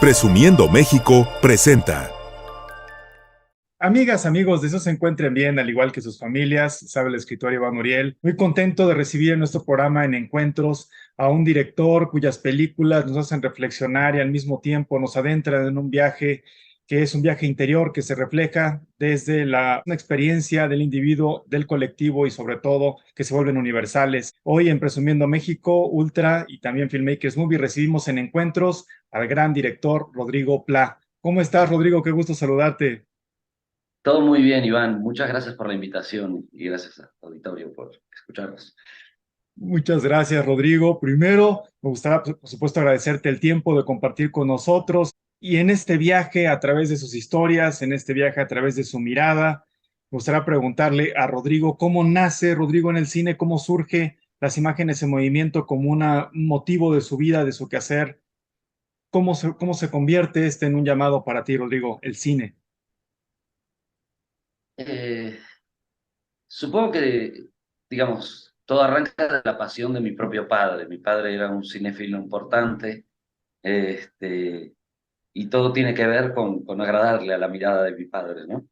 Presumiendo México presenta. Amigas, amigos, deseos se encuentren bien, al igual que sus familias, sabe el escritor Iván Uriel. Muy contento de recibir en nuestro programa en Encuentros a un director cuyas películas nos hacen reflexionar y al mismo tiempo nos adentran en un viaje que es un viaje interior que se refleja desde la experiencia del individuo, del colectivo y sobre todo que se vuelven universales. Hoy en Presumiendo México, Ultra y también Filmmakers Movie recibimos en Encuentros al gran director Rodrigo Pla. ¿Cómo estás, Rodrigo? Qué gusto saludarte. Todo muy bien, Iván. Muchas gracias por la invitación y gracias al auditorio por escucharnos. Muchas gracias, Rodrigo. Primero, me gustaría, por supuesto, agradecerte el tiempo de compartir con nosotros y en este viaje a través de sus historias, en este viaje a través de su mirada, me gustaría preguntarle a Rodrigo cómo nace Rodrigo en el cine, cómo surge las imágenes en movimiento como un motivo de su vida, de su quehacer, cómo se convierte este en un llamado para ti, Rodrigo, el cine. Eh, Supongo que, digamos, todo arranca de la pasión de mi propio padre. Mi padre era un cinéfilo importante, este, y todo tiene que ver con agradarle a la mirada de mi padre, ¿no?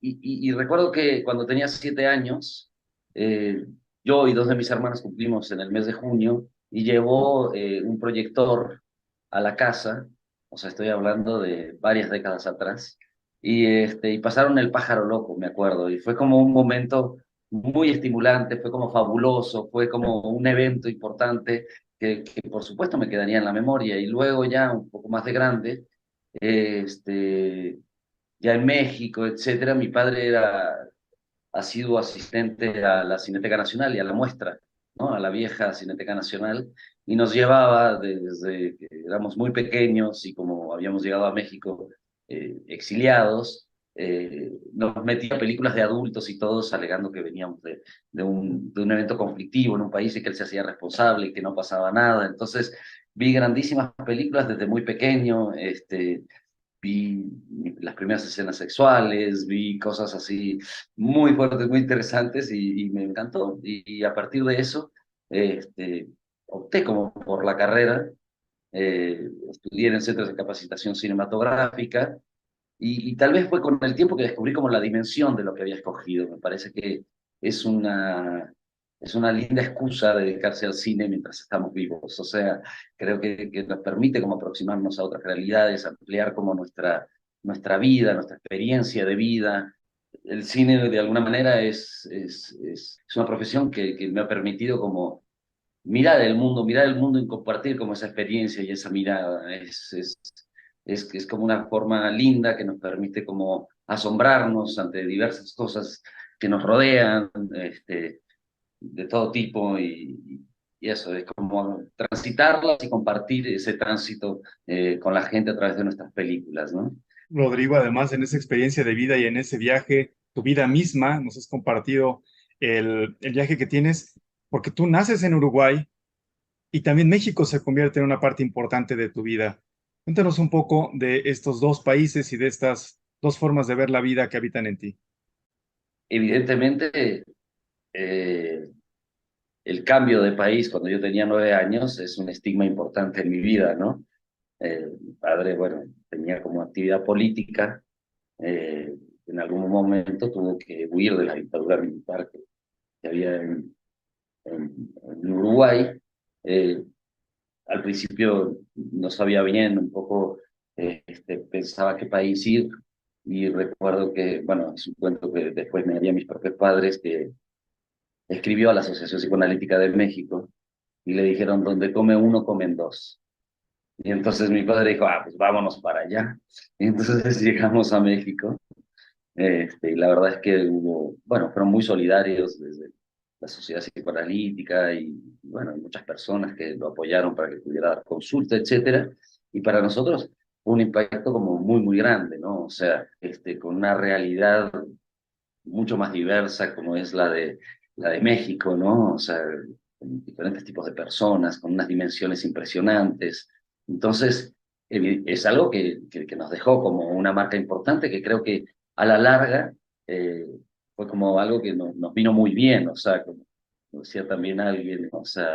Y recuerdo que cuando tenía 7 años, eh, yo y dos de mis hermanos cumplimos en el mes de junio y llevó un proyector a la casa, o sea, estoy hablando de varias décadas atrás, y pasaron El Pájaro Loco, me acuerdo, y fue como un momento muy estimulante, fue como fabuloso, fue como un evento importante que por supuesto me quedaría en la memoria, y luego ya un poco más de grande, este, ya en México, etcétera, mi padre ha sido asistente a la Cineteca Nacional y a la muestra, ¿no? A la vieja Cineteca Nacional, y nos llevaba desde que éramos muy pequeños y como habíamos llegado a México exiliados, nos metía películas de adultos y todos alegando que veníamos de un evento conflictivo en un país y que él se hacía responsable y que no pasaba nada. Entonces vi grandísimas películas desde muy pequeño, vi las primeras escenas sexuales, vi cosas así muy fuertes, muy interesantes y me encantó. Y a partir de eso, opté como por la carrera, estudié en centros de capacitación cinematográfica y tal vez fue con el tiempo que descubrí como la dimensión de lo que había escogido. Me parece que es una, es una linda excusa dedicarse al cine mientras estamos vivos. O sea, creo que nos permite como aproximarnos a otras realidades, ampliar como nuestra vida, nuestra experiencia de vida. El cine de alguna manera es una profesión que me ha permitido como mirar el mundo y compartir como esa experiencia y esa mirada. Es como una forma linda que nos permite como asombrarnos ante diversas cosas que nos rodean, de todo tipo y eso, es como transitarlas y compartir ese tránsito con la gente a través de nuestras películas, ¿no? Rodrigo, además, en esa experiencia de vida y en ese viaje, tu vida misma, nos has compartido el viaje que tienes, porque tú naces en Uruguay y también México se convierte en una parte importante de tu vida. Cuéntanos un poco de estos dos países y de estas dos formas de ver la vida que habitan en ti. Evidentemente, eh, el cambio de país cuando yo tenía 9 años es un estigma importante en mi vida, ¿no? Mi padre, bueno, tenía como actividad política, eh, en algún momento tuvo que huir de la dictadura militar que había en Uruguay. Eh, Al principio no sabía bien, un poco pensaba qué país ir, y recuerdo que, bueno, es un cuento que después me harían mis propios padres, que escribió a la Asociación Psicoanalítica de México y le dijeron, donde come uno, comen dos. Y entonces mi padre dijo, pues vámonos para allá. Y entonces llegamos a México, y la verdad es que hubo, bueno, fueron muy solidarios desde la Sociedad Psicoanalítica y, bueno, hay muchas personas que lo apoyaron para que pudiera dar consulta, etcétera. Y para nosotros fue un impacto como muy, muy grande, ¿no? O sea, con una realidad mucho más diversa como es la de México, ¿no? O sea, con diferentes tipos de personas, con unas dimensiones impresionantes. Entonces, es algo que nos dejó como una marca importante que creo que a la larga eh, fue como algo que nos vino muy bien, o sea, como decía también alguien, o sea,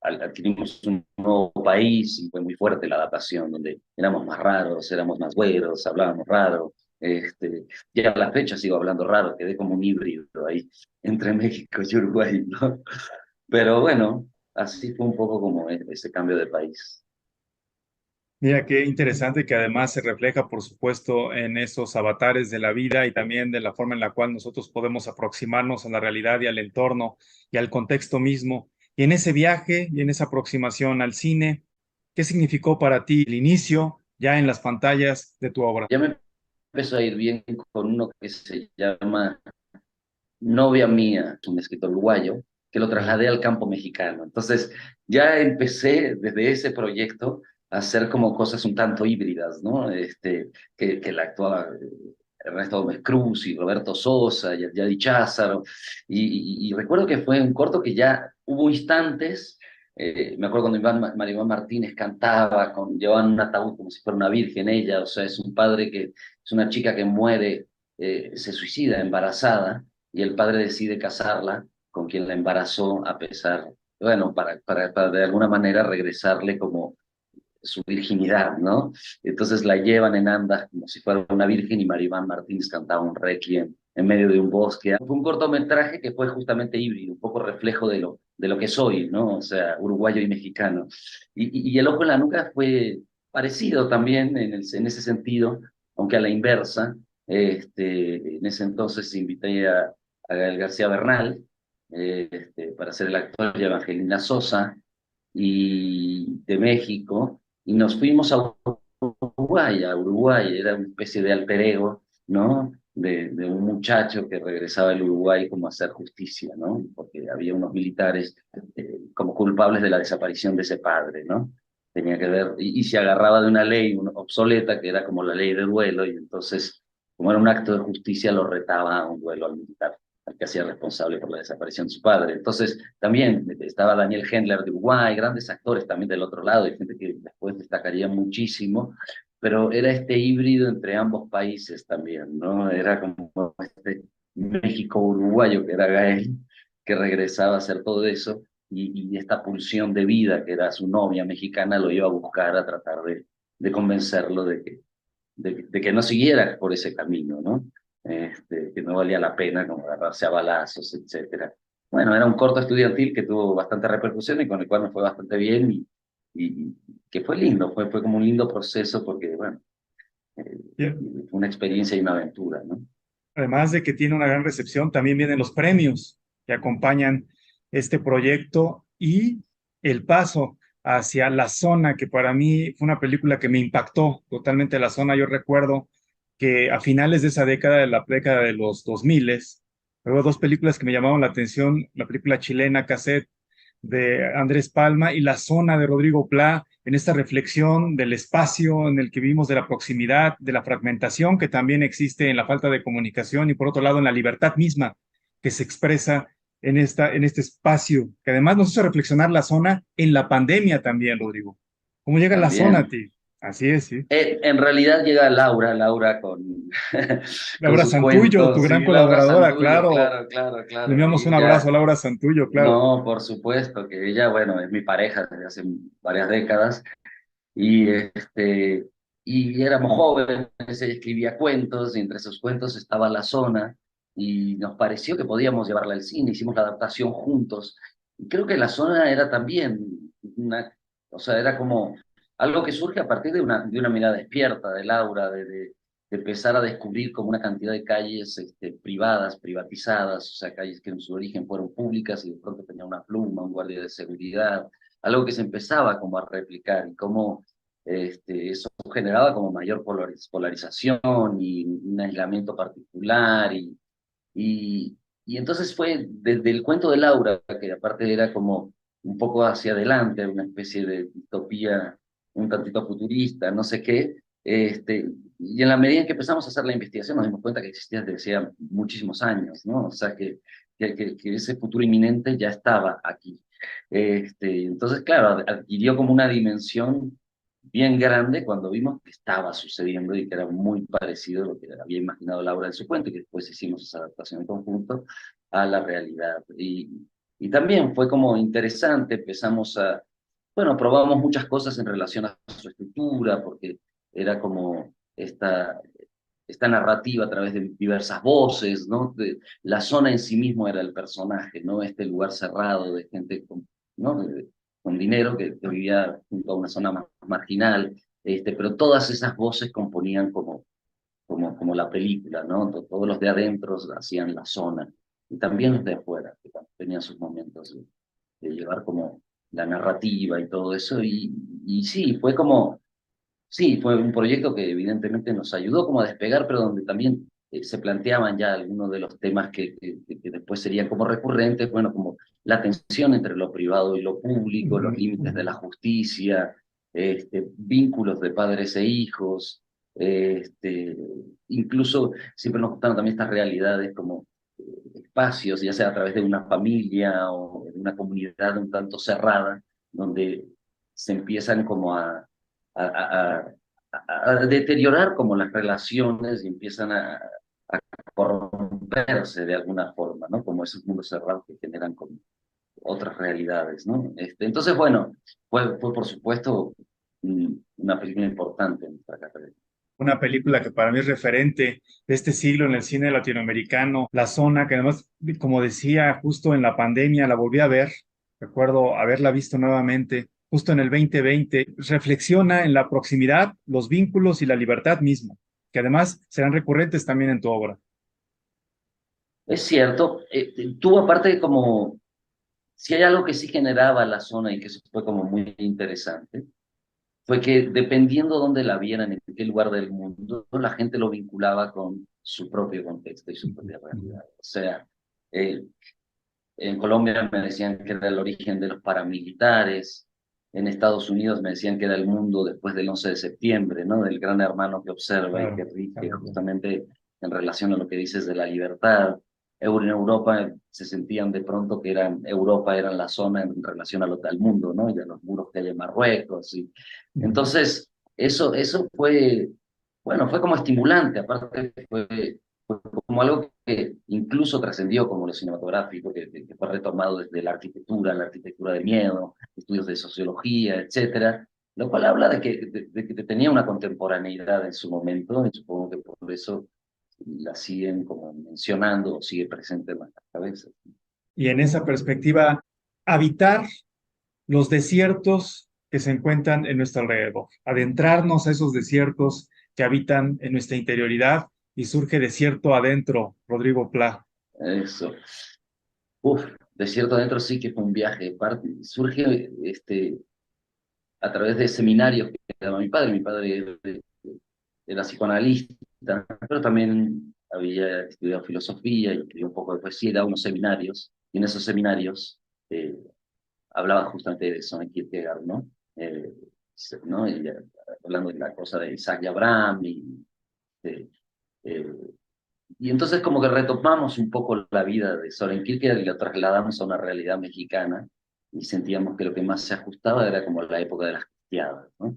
adquirimos un nuevo país y fue muy fuerte la adaptación, donde éramos más raros, éramos más güeros, hablábamos raro. Ya a la fecha sigo hablando raro, quedé como un híbrido ahí entre México y Uruguay, ¿no? Pero bueno, así fue un poco como ese cambio de país. Mira, qué interesante que además se refleja, por supuesto, en esos avatares de la vida y también de la forma en la cual nosotros podemos aproximarnos a la realidad y al entorno y al contexto mismo. Y en ese viaje y en esa aproximación al cine, ¿qué significó para ti el inicio ya en las pantallas de tu obra? Ya me empezó a ir bien con uno que se llama Novia Mía, un escritor uruguayo, que lo trasladé al campo mexicano. Entonces, ya empecé desde ese proyecto a hacer como cosas un tanto híbridas, ¿no? Que la actuaba Ernesto Gómez Cruz y Roberto Sosa, y Yadi Cházaro, y recuerdo que fue un corto que ya hubo instantes, me acuerdo cuando Maribán Martínez cantaba, llevaban un ataúd como si fuera una virgen ella, o sea, es un padre que, es una chica que muere, se suicida embarazada, y el padre decide casarla con quien la embarazó a pesar, bueno, para de alguna manera regresarle como su virginidad, ¿no? Entonces la llevan en andas como si fuera una virgen y Maribán Martínez cantaba un requiem en medio de un bosque. Fue un cortometraje que fue justamente híbrido, un poco reflejo de lo que soy, ¿no? O sea, uruguayo y mexicano. Y El ojo en la nuca fue parecido también en ese sentido, aunque a la inversa. En ese entonces invité a Gael García Bernal para ser el actor de Evangelina Sosa y de México, y nos fuimos a Uruguay, era una especie de alter ego, ¿no? De un muchacho que regresaba al Uruguay como a hacer justicia, ¿no? Porque había unos militares como culpables de la desaparición de ese padre, ¿no? Tenía que ver, y se agarraba de una ley obsoleta que era como la ley del duelo, y entonces, como era un acto de justicia, lo retaba a un duelo al militar, al que hacía responsable por la desaparición de su padre. Entonces, también estaba Daniel Hendler de Uruguay, grandes actores también del otro lado, y gente que después destacaría muchísimo, pero era este híbrido entre ambos países también, ¿no? Era como este México uruguayo que era Gael, que regresaba a hacer todo eso, y esta pulsión de vida que era su novia mexicana lo iba a buscar a tratar de convencerlo de que no siguiera por ese camino, ¿no? Que no valía la pena como agarrarse a balazos, etcétera. Bueno, era un corto estudiantil que tuvo bastante repercusión y con el cual me fue bastante bien y que fue lindo, fue como un lindo proceso porque, bueno, Yeah. fue una experiencia y una aventura, ¿no? Además de que tiene una gran recepción, también vienen los premios que acompañan este proyecto y el paso hacia La Zona, que para mí fue una película que me impactó totalmente. La Zona, yo recuerdo que a finales de esa década, de la década de los 2000, hubo dos películas que me llamaron la atención, la película chilena Cassette de Andrés Palma y La Zona de Rodrigo Pla, en esta reflexión del espacio en el que vivimos, de la proximidad, de la fragmentación que también existe en la falta de comunicación y por otro lado en la libertad misma que se expresa en este espacio, que además nos hizo reflexionar La Zona en la pandemia también, Rodrigo. ¿Cómo llega La Zona a También. ti? Así es, sí. En realidad llega Laura con Laura sus Santullo, tu cuentos, gran y Laura colaboradora, Santullo, claro. claro, claro, Le claro, enviamos un y abrazo a ya. Laura Santullo, claro. No, por supuesto que ella, bueno, es mi pareja desde hace varias décadas y, y éramos jóvenes, ella escribía cuentos y entre esos cuentos estaba La Zona y nos pareció que podíamos llevarla al cine, hicimos la adaptación juntos y creo que La Zona era también o sea, era como algo que surge a partir de una mirada despierta de Laura, de empezar a descubrir como una cantidad de calles privadas, privatizadas, o sea, calles que en su origen fueron públicas y de pronto tenía una pluma, un guardia de seguridad, algo que se empezaba como a replicar y cómo eso generaba como mayor polarización y un aislamiento particular y entonces fue desde el cuento de Laura, que aparte era como un poco hacia adelante, una especie de utopía un tantito futurista, no sé qué, y en la medida en que empezamos a hacer la investigación nos dimos cuenta que existía desde hacía muchísimos años, ¿no? O sea, que ese futuro inminente ya estaba aquí. Entonces, claro, adquirió como una dimensión bien grande cuando vimos que estaba sucediendo y que era muy parecido a lo que había imaginado Laura en su cuento y que después hicimos esa adaptación en conjunto a la realidad. y también fue como interesante, empezamos a, bueno, probamos muchas cosas en relación a su estructura, porque era como esta narrativa a través de diversas voces, ¿no? La zona en sí mismo era el personaje, ¿no? Este lugar cerrado de gente con, ¿no? Con dinero que vivía junto a una zona más marginal, pero todas esas voces componían como la película, ¿no? Todos los de adentro hacían la zona, y también los de afuera, que tenían sus momentos de llevar como la narrativa y todo eso, y sí, fue como sí, fue un proyecto que evidentemente nos ayudó como a despegar, pero donde también se planteaban ya algunos de los temas que después serían como recurrentes, bueno, como la tensión entre lo privado y lo público, los Ujú, límites de ujú. la justicia, vínculos de padres e hijos, incluso siempre nos gustaron también estas realidades como espacios, ya sea a través de una familia o de una comunidad un tanto cerrada, donde se empiezan como a, a- a deteriorar como las relaciones y empiezan a corromperse de alguna forma, ¿no? Como esos mundos cerrados que generan como otras realidades, ¿no? Entonces, bueno, fue por supuesto una película importante en nuestra carrera. Una película que para mí es referente de este siglo en el cine latinoamericano, La Zona, que además, como decía, justo en la pandemia la volví a ver, recuerdo haberla visto nuevamente, justo en el 2020, reflexiona en la proximidad, los vínculos y la libertad misma, que además serán recurrentes también en tu obra. Es cierto, tuvo aparte como, si hay algo que sí generaba la zona y que eso fue como muy interesante, fue que dependiendo dónde la vieran, en qué lugar del mundo, la gente lo vinculaba con su propio contexto y su propia realidad. O sea, eh, en Colombia me decían que era el origen de los paramilitares, en Estados Unidos me decían que era el mundo después del 11 de septiembre, ¿no? Del gran hermano que observa y que Claro, rige claro, claro. justamente en relación a lo que dices de la libertad. En Europa se sentían de pronto que Europa era la zona en relación al mundo, ¿no? Y a los muros que hay en Marruecos. Y Ujú. entonces, eso fue, bueno, fue como estimulante, aparte fue como algo que incluso trascendió como lo cinematográfico, que fue retomado desde la arquitectura de miedo, estudios de sociología, etcétera, lo cual habla de que tenía una contemporaneidad en su momento, y supongo que por eso la siguen como mencionando o sigue presente en nuestras cabezas. Y en esa perspectiva, habitar los desiertos que se encuentran en nuestro alrededor, adentrarnos a esos desiertos que habitan en nuestra interioridad y surge desierto adentro, Rodrigo Pla. Eso. Uf, Desierto Adentro sí que fue un viaje. Surge a través de seminarios que daba mi padre. Mi padre era psicoanalista, pero también había estudiado filosofía y escribió un poco de poesía y daba unos seminarios. Y en esos seminarios eh, hablaba justamente de Soren Kierkegaard, ¿no? Eh, ¿no? Y, hablando de la cosa de Isaac y Abraham eh, eh, y entonces como que retomamos un poco la vida de Soren Kierkegaard y la trasladamos a una realidad mexicana y sentíamos que lo que más se ajustaba era como la época de las cristiadas, ¿no?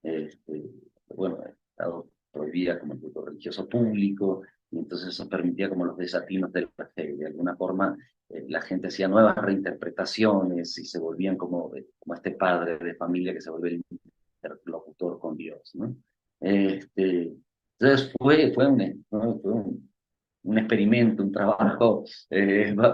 Este, bueno, el Estado prohibía como el culto religioso público y entonces eso permitía como los desatinos de la fe. De alguna forma la gente hacía nuevas reinterpretaciones y se volvían como este padre de familia que se vuelve el interlocutor con Dios, ¿no? Este, entonces fue un experimento, un trabajo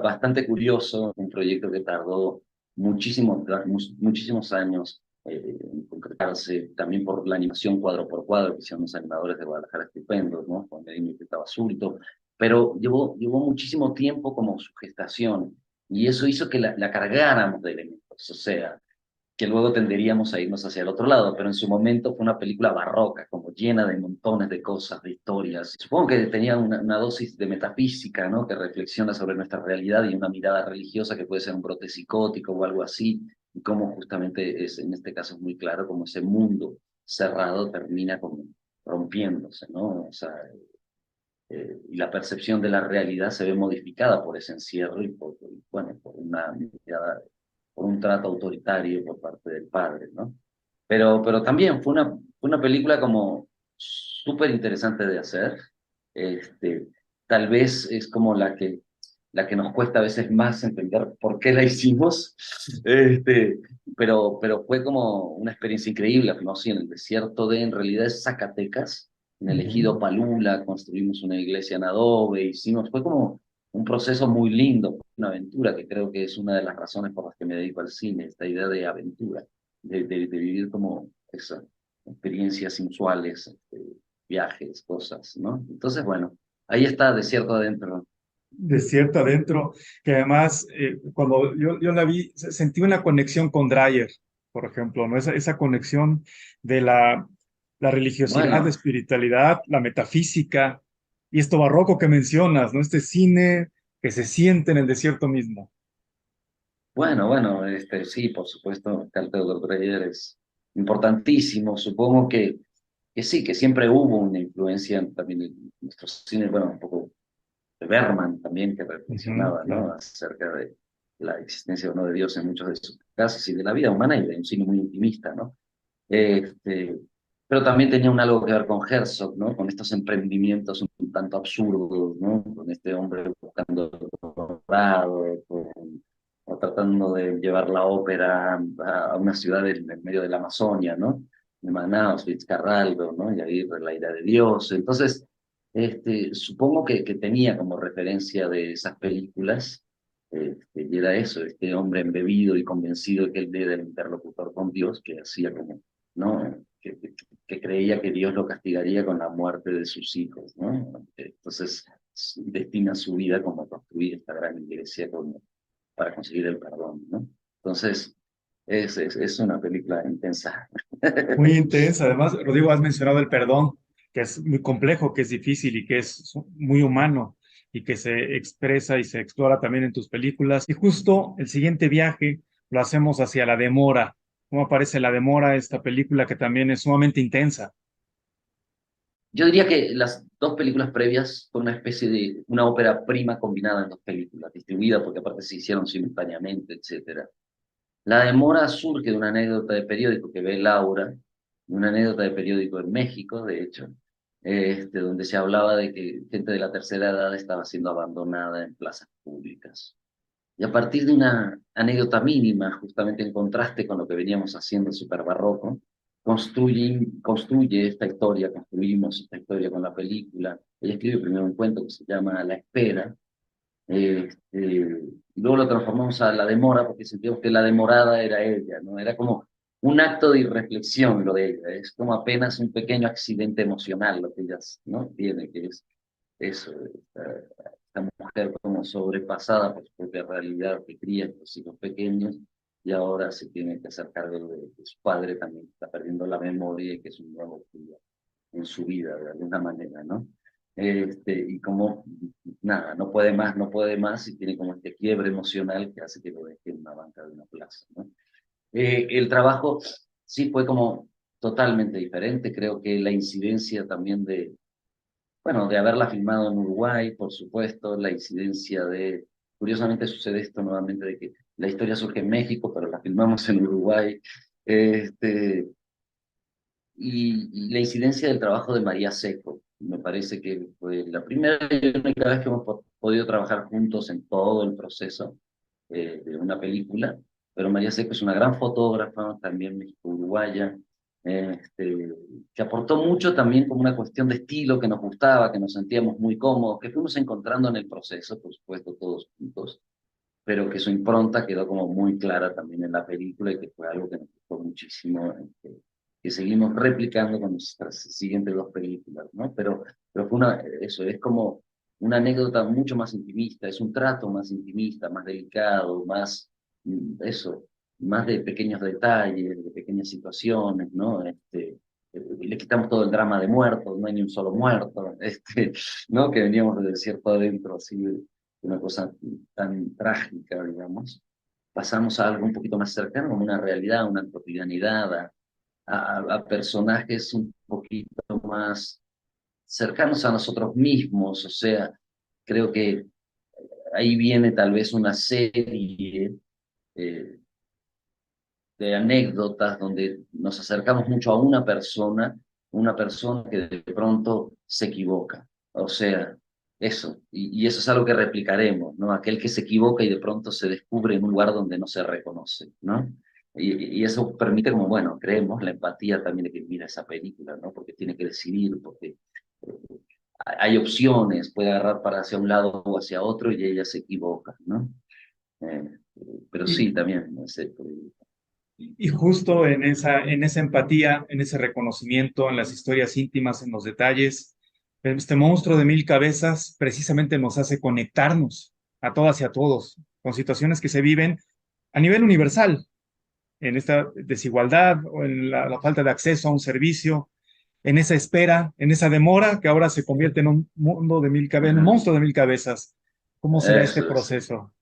bastante curioso, un proyecto que tardó muchísimos años en concretarse, también por la animación cuadro por cuadro, que hicieron los animadores de Guadalajara estupendos, ¿no? Con Medina y Basulto, pero llevó muchísimo tiempo como su gestación, y eso hizo que la cargáramos de elementos, o sea, que luego tenderíamos a irnos hacia el otro lado, pero en su momento fue una película barroca, como llena de montones de cosas, de historias. Supongo que tenía una dosis de metafísica, ¿no? Que reflexiona sobre nuestra realidad y una mirada religiosa que puede ser un brote psicótico o algo así, y cómo justamente en este caso es muy claro, como ese mundo cerrado termina como rompiéndose, ¿no? O sea, y la percepción de la realidad se ve modificada por ese encierro y bueno, por una mirada, por un trato autoritario por parte del padre, ¿no? Pero también fue una película como súper interesante de hacer. Este, Tal vez es como la que nos cuesta a veces más entender por qué la hicimos, pero fue como una experiencia increíble, ¿no? Sí, en el desierto en realidad es Zacatecas, en el ejido Ujú. Palula, construimos una iglesia en adobe, fue como un proceso muy lindo, una aventura, que creo que es una de las razones por las que me dedico al cine, esta idea de aventura, de vivir como esas experiencias inusuales, viajes, cosas, ¿no? Entonces, bueno, ahí está Desierto Adentro. Desierto adentro, que además cuando yo la vi, sentí una conexión con Dreyer, por ejemplo, ¿no? Esa conexión de la religiosidad, la Bueno, espiritualidad, la metafísica y esto barroco que mencionas, ¿no? Este cine que se siente en el desierto mismo. bueno, sí, por supuesto, Carl Theodor Dreyer es importantísimo. Supongo que sí, que siempre hubo una influencia también en nuestro cine, bueno, un poco de Bergman también, que Ujú, reflexionaba, ¿no? claro. Acerca de la existencia o no de Dios en muchos de sus casos y de la vida humana y de un cine muy intimista, ¿no? Este, pero también tenía un algo que ver con Herzog, ¿no? Con estos emprendimientos un tanto absurdos, ¿no? Con este hombre buscando el doctorado, o tratando de llevar la ópera a una ciudad en medio de la Amazonia, ¿no? De Manaus, Fitzcarraldo, ¿no? Y ahí la ira de Dios. Entonces, supongo que tenía como referencia de esas películas, y era eso, este hombre embebido y convencido de que él era el interlocutor con Dios, que hacía como, ¿no? Que creía que Dios lo castigaría con la muerte de sus hijos, ¿no? Entonces, destina su vida como a construir esta gran iglesia como para conseguir el perdón, ¿no? Entonces, es una película intensa. Muy intensa. Además, Rodrigo, has mencionado el perdón, que es muy complejo, que es difícil y que es muy humano y que se expresa y se explora también en tus películas. Y justo el siguiente viaje lo hacemos hacia La Demora. ¿Cómo aparece La Demora, esta película que también es sumamente intensa? Yo diría que las dos películas previas fue una especie de una ópera prima combinada en dos películas, distribuida porque aparte se hicieron simultáneamente, etcétera. La demora surge de una anécdota de periódico que ve Laura, una anécdota de periódico en México, de hecho, donde se hablaba de que gente de la tercera edad estaba siendo abandonada en plazas públicas. Y a partir de una anécdota mínima, justamente en contraste con lo que veníamos haciendo en Super Barroco, construye esta historia, construimos esta historia con la película. Ella escribe primero un cuento que se llama La Espera, y luego lo transformamos a La Demora porque sentimos que la demorada era ella, ¿no? Era como un acto de irreflexión lo de ella, es como apenas un pequeño accidente emocional lo que ella, ¿no? Tiene, que es eso, esta mujer como sobrepasada por su propia realidad que cría a sus hijos pequeños y ahora se tiene que hacer cargo de su padre también, que está perdiendo la memoria y que es un nuevo cría en su vida de alguna manera, ¿no? Y como, nada, no puede más, no puede más y tiene como este quiebre emocional que hace que lo deje en una banca de una plaza, ¿no? El trabajo sí fue como totalmente diferente, creo que la incidencia también bueno, de haberla filmado en Uruguay, por supuesto, la incidencia curiosamente sucede esto nuevamente, de que la historia surge en México, pero la filmamos en Uruguay, este, y la incidencia del trabajo de María Seco. Me parece que fue la primera y única vez que hemos podido trabajar juntos en todo el proceso de una película, pero María Seco es una gran fotógrafa, también México-Uruguaya, que aportó mucho también como una cuestión de estilo que nos gustaba, que nos sentíamos muy cómodos, que fuimos encontrando en el proceso, por supuesto, todos juntos, pero que su impronta quedó como muy clara también en la película y que fue algo que nos gustó muchísimo, que seguimos replicando con nuestras siguientes dos películas, ¿no? Pero fue eso, es como una anécdota mucho más intimista, es un trato más intimista, más delicado, más, eso, más de pequeños detalles, de pequeñas situaciones, ¿no? Le quitamos todo el drama de muertos, no hay ni un solo muerto, ¿no? Que veníamos de desierto adentro, así, una cosa tan trágica, digamos, pasamos a algo un poquito más cercano, como una realidad, una cotidianidad, a personajes un poquito más cercanos a nosotros mismos, o sea, creo que ahí viene tal vez una serie eh, de anécdotas donde nos acercamos mucho a una persona que de pronto se equivoca, o sea, eso, y eso es algo que replicaremos, ¿no? Aquel que se equivoca y de pronto se descubre en un lugar donde no se reconoce, ¿no? Y eso permite como, bueno, creemos la empatía también de que mira esa película, ¿no? Porque tiene que decidir, porque hay opciones, puede agarrar para hacia un lado o hacia otro y ella se equivoca, ¿no? Eh, pero Y, sí, también, y justo en esa empatía, en ese reconocimiento, en las historias íntimas, en los detalles, este monstruo de mil cabezas precisamente nos hace conectarnos a todas y a todos con situaciones que se viven a nivel universal, en esta desigualdad o en la falta de acceso a un servicio, en esa espera, en esa demora que ahora se convierte en un mundo de mil cabezas, un ajá, monstruo de mil cabezas. ¿Cómo será este eso es. proceso?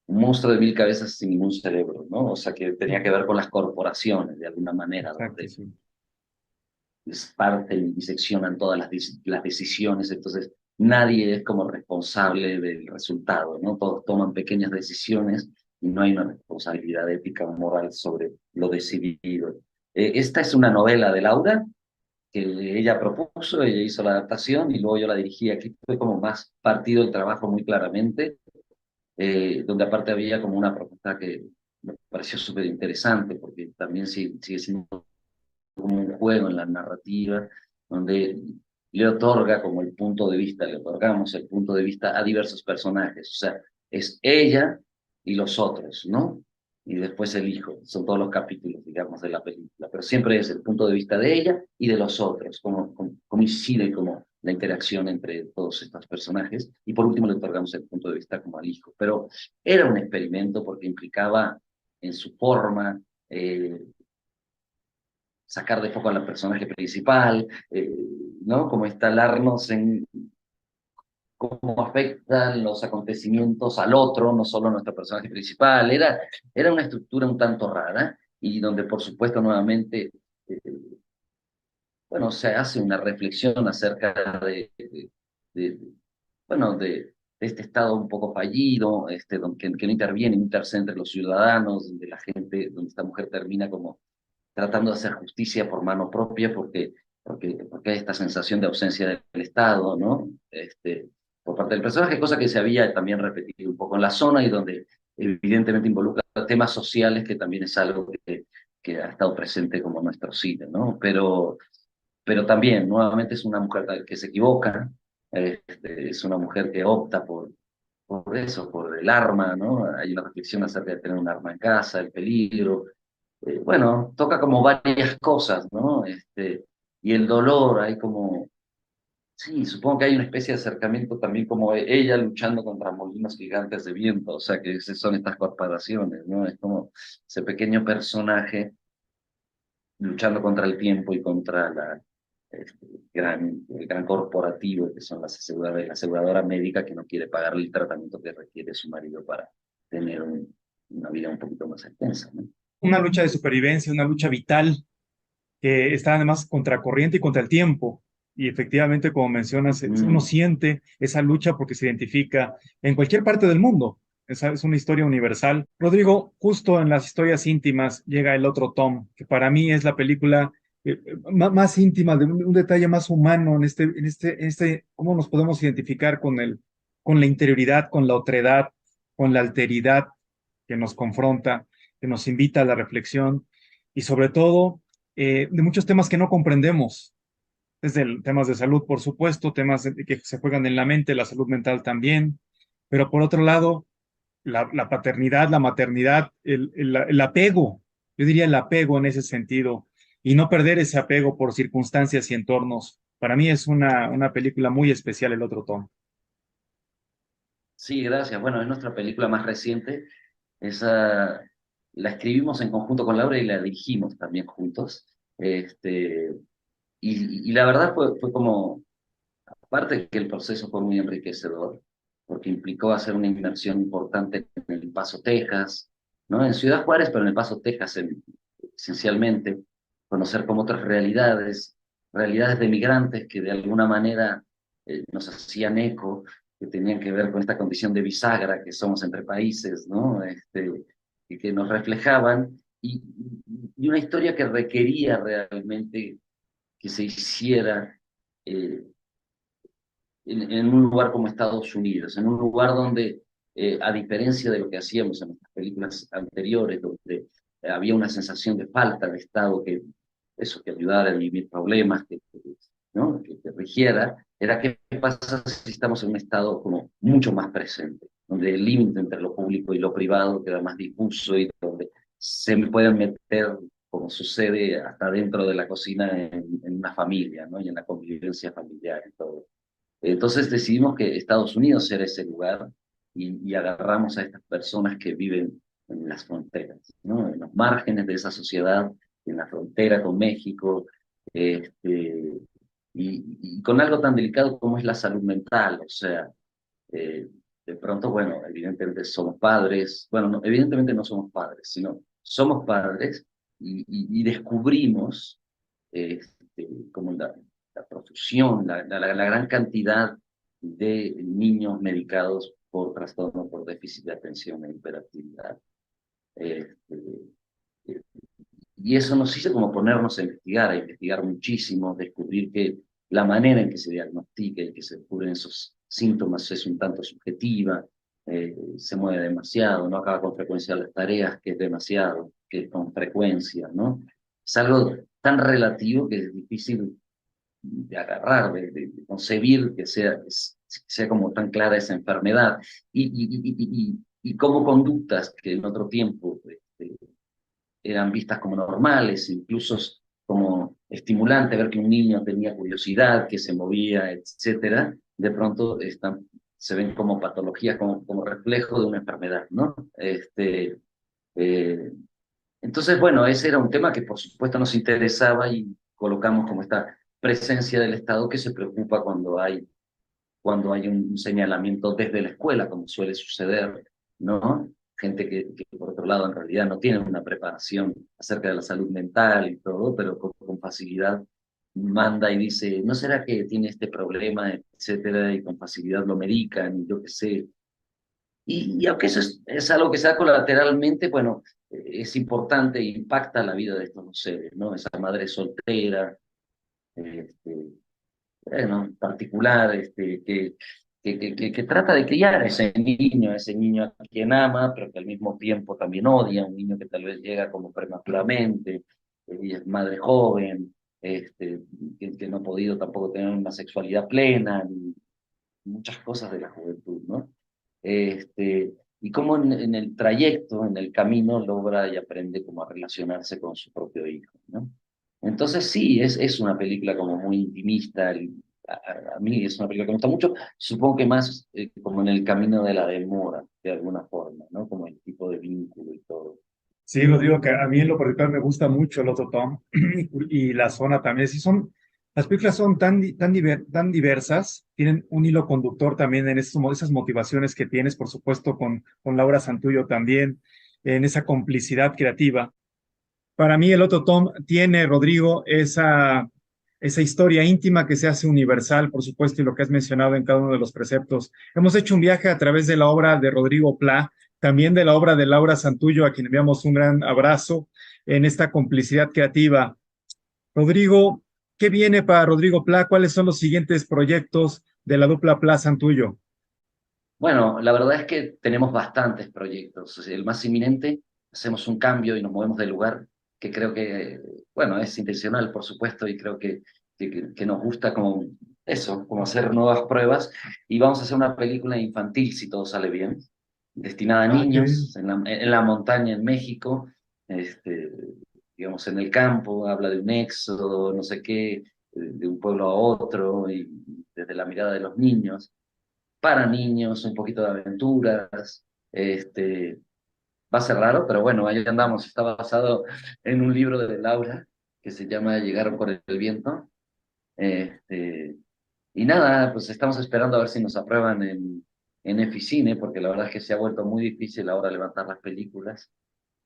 Un monstruo de mil cabezas sin ningún cerebro, ¿no? O sea, que tenía que ver con las corporaciones, de alguna manera, Exacto, donde sí. parten y diseccionan todas las decisiones, entonces nadie es como responsable del resultado, ¿no? Todos toman pequeñas decisiones y no hay una responsabilidad ética o moral sobre lo decidido. Esta es una novela de Laura que ella propuso, ella hizo la adaptación y luego yo la dirigí. Aquí fue como más partido el trabajo muy claramente, donde aparte había como una propuesta que me pareció súper interesante, porque también sigue siendo como un juego en la narrativa, donde le otorga como el punto de vista, le otorgamos el punto de vista a diversos personajes, o sea, es ella y los otros, ¿no? Y después el hijo, son todos los capítulos, digamos, de la película, pero siempre es el punto de vista de ella y de los otros, como incide como la interacción entre todos estos personajes, y por último le otorgamos el punto de vista como al hijo, pero era un experimento porque implicaba en su forma, sacar de foco al personaje principal, ¿no? Como instalarnos en cómo afectan los acontecimientos al otro, no solo a nuestro personaje principal. Era una estructura un tanto rara y donde, por supuesto, nuevamente, eh, bueno, se hace una reflexión acerca de, bueno, de este Estado un poco fallido, que no interviene, no intercede entre los ciudadanos, donde la gente, donde esta mujer termina como tratando de hacer justicia por mano propia porque hay esta sensación de ausencia del Estado, ¿no? Por parte del personaje, cosa que se había también repetido un poco en la zona y donde evidentemente involucra temas sociales que también es algo que ha estado presente como en nuestro cine, ¿no? Pero también, nuevamente, es una mujer que se equivoca, es una mujer que opta por eso, por el arma, ¿no? Hay una reflexión acerca de tener un arma en casa, el peligro, bueno, toca como varias cosas, ¿no? Y el dolor, hay como, sí, supongo que hay una especie de acercamiento también como ella luchando contra molinos gigantes de viento, o sea, que son estas corporaciones, ¿no? Es como ese pequeño personaje luchando contra el tiempo y contra este, el gran corporativo que son la aseguradora médica que no quiere pagarle el tratamiento que requiere su marido para tener una vida un poquito más extensa, ¿no? Una lucha de supervivencia, una lucha vital que está además contracorriente y contra el tiempo. Y efectivamente, como mencionas, uno Mm. siente esa lucha porque se identifica en cualquier parte del mundo. Esa es una historia universal. Rodrigo, justo en las historias íntimas llega el otro Tom, que para mí es la película más íntima, de un detalle más humano cómo nos podemos identificar con la interioridad, con la otredad, con la alteridad que nos confronta, que nos invita a la reflexión y sobre todo de muchos temas que no comprendemos, desde temas de salud, por supuesto, que se juegan en la mente, la salud mental también, pero por otro lado, la paternidad, la maternidad, el apego, yo diría el apego en ese sentido, y no perder ese apego por circunstancias y entornos. Para mí es una película muy especial, El Otro Tom. Sí, gracias. Bueno, es nuestra película más reciente. Esa la escribimos en conjunto con Laura y la dirigimos también juntos. Este, y la verdad fue como, aparte que el proceso fue muy enriquecedor, porque implicó hacer una inversión importante en El Paso, Texas, ¿no? En Ciudad Juárez, pero en El Paso, Texas, esencialmente, conocer como otras realidades de migrantes que de alguna manera nos hacían eco, que tenían que ver con esta condición de bisagra que somos entre países, ¿no? Y que nos reflejaban, y una historia que requería realmente que se hiciera. en un lugar como Estados Unidos, en un lugar donde, a diferencia de lo que hacíamos en nuestras películas anteriores, donde había una sensación de falta de Estado que ayudara a vivir problemas, ¿no? que rigiera, era qué pasa si estamos en un Estado como mucho más presente, donde el límite entre lo público y lo privado queda más difuso y donde se pueden meter, como sucede hasta dentro de la cocina, en una familia, ¿no? Y en la convivencia familiar y todo. Entonces decidimos que Estados Unidos era ese lugar y agarramos a estas personas que viven en las fronteras, ¿no? En los márgenes de esa sociedad, en la frontera con México, este, y con algo tan delicado como es la salud mental, o sea, de pronto, bueno, evidentemente somos padres, bueno, no, evidentemente no somos padres, sino somos padres y descubrimos como la profusión, la gran cantidad de niños medicados por trastorno por déficit de atención e hiperactividad. Este, eh, y eso nos hizo como ponernos a investigar muchísimo, descubrir que la manera en que se diagnostica y que se descubren esos síntomas es un tanto subjetiva, se mueve demasiado, no acaba con frecuencia las tareas, que es demasiado, que es con frecuencia, ¿no? Es algo tan relativo que es difícil de agarrar, de concebir que sea como tan clara esa enfermedad. Y como conductas que en otro tiempo eran vistas como normales, incluso como estimulante ver que un niño tenía curiosidad, que se movía, etcétera, de pronto se ven como patologías, como reflejo de una enfermedad, ¿no? Eh, entonces, bueno, ese era un tema que por supuesto nos interesaba y colocamos como esta presencia del Estado que se preocupa cuando hay un señalamiento desde la escuela, como suele suceder, ¿no? Gente que por otro lado en realidad no tiene una preparación acerca de la salud mental y todo, pero con facilidad manda y dice, ¿no será que tiene este problema, etcétera? Y con facilidad lo medican, y yo qué sé. Y aunque eso es algo que se da colateralmente, bueno, es importante e impacta la vida de estos dos seres, ¿no? Esa madre soltera, este, bueno, en particular, que trata de criar a ese niño a quien ama, pero que al mismo tiempo también odia, un niño que tal vez llega como prematuramente, y es madre joven, que no ha podido tampoco tener una sexualidad plena, ni muchas cosas de la juventud, ¿no? Y cómo en el trayecto, en el camino, logra y aprende como a relacionarse con su propio hijo, ¿no? Entonces sí, es una película como muy intimista, a mí es una película que me gusta mucho, supongo que más como en el camino de la demora, de alguna forma, ¿no? Como el tipo de vínculo y todo. Sí, Rodrigo, que a mí en lo particular me gusta mucho el otro Tom y la zona también. Sí, las películas son tan diversas, tienen un hilo conductor también en esas motivaciones que tienes, por supuesto, con Laura Santullo también, en esa complicidad creativa. Para mí, el otro Tom tiene, Rodrigo, esa historia íntima que se hace universal, por supuesto, y lo que has mencionado en cada uno de los preceptos. Hemos hecho un viaje a través de la obra de Rodrigo Pla, también de la obra de Laura Santullo, a quien enviamos un gran abrazo en esta complicidad creativa. Rodrigo, ¿qué viene para Rodrigo Pla? ¿Cuáles son los siguientes proyectos de la dupla Pla Santullo? Bueno, la verdad es que tenemos bastantes proyectos. O sea, el más inminente, hacemos un cambio y nos movemos del lugar, que creo que, bueno, es intencional, por supuesto, y creo que nos gusta como eso, como hacer nuevas pruebas. Y vamos a hacer una película infantil, si todo sale bien, destinada a Ah, qué bien. niños, en la montaña en México, este, digamos, en el campo, habla de un éxodo, no sé qué, de un pueblo a otro, y desde la mirada de los niños para niños, un poquito de aventuras. Este, Va a ser raro, pero bueno, ahí andamos. Está basado en un libro de Laura que se llama Llegar por el viento. Este, y nada, pues estamos esperando a ver si nos aprueban en Eficine, porque la verdad es que se ha vuelto muy difícil ahora levantar las películas,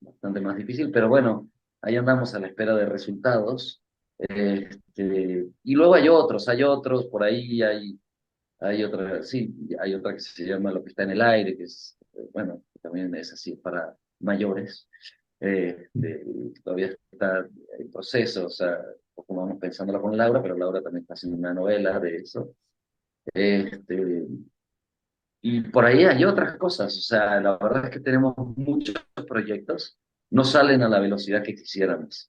bastante más difícil, pero bueno, ahí andamos a la espera de resultados. Y luego hay otros, por ahí hay otra, sí, hay otra que se llama Lo que está en el aire, que es, bueno, también es así para mayores. Todavía está en proceso, o sea, poco vamos pensándola con Laura, pero Laura también está haciendo una novela de eso. Este, y por ahí hay otras cosas, o sea, la verdad es que tenemos muchos proyectos, no salen a la velocidad que quisiéramos.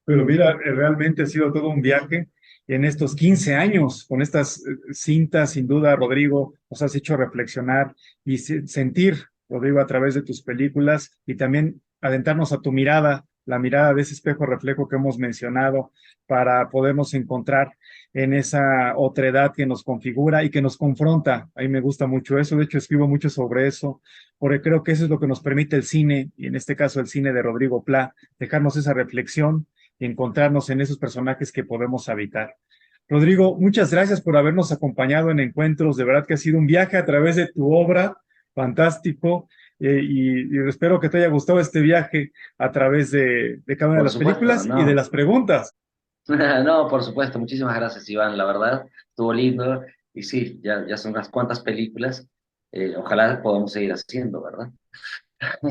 Pero mira, realmente ha sido todo un viaje en estos 15 años con estas cintas, sin duda, Rodrigo, nos has hecho reflexionar y sentir, Rodrigo, a través de tus películas y también adentrarnos a tu mirada, la mirada de ese espejo reflejo que hemos mencionado para podernos encontrar en esa otredad que nos configura y que nos confronta. A mí me gusta mucho eso, de hecho escribo mucho sobre eso, porque creo que eso es lo que nos permite el cine, y en este caso el cine de Rodrigo Pla, dejarnos esa reflexión y encontrarnos en esos personajes que podemos habitar. Rodrigo, muchas gracias por habernos acompañado en Encuentros. De verdad que ha sido un viaje a través de tu obra, fantástico. Y espero que te haya gustado este viaje a través de cada una de Por las supuesto, películas y de no. las preguntas. No, por supuesto, muchísimas gracias, Iván, la verdad, estuvo lindo. Y sí, ya son unas cuantas películas. Ojalá podamos seguir haciendo, ¿verdad?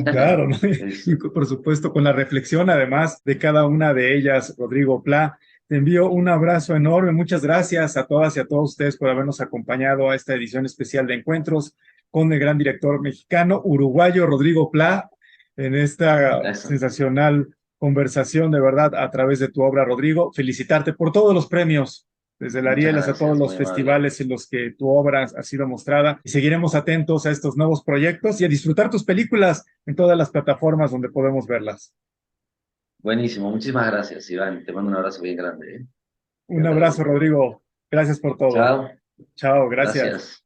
Claro, ¿no? Y Eso. por supuesto con la reflexión además de cada una de ellas, Rodrigo Pla. Te envío un abrazo enorme. Muchas gracias a todas y a todos ustedes por habernos acompañado a esta edición especial de Encuentros con el gran director mexicano, uruguayo Rodrigo Pla, en esta Eso. sensacional conversación de verdad a través de tu obra, Rodrigo. Felicitarte por todos los premios desde el Muchas Ariel hasta todos gracias, los muy amable. festivales en los que tu obra ha sido mostrada. Y seguiremos atentos a estos nuevos proyectos y a disfrutar tus películas en todas las plataformas donde podemos verlas. Buenísimo, muchísimas gracias, Iván. Te mando un abrazo bien grande, ¿eh? Un Cuídate abrazo, mucho. Rodrigo. Gracias por todo. Chao, Chao, gracias. gracias.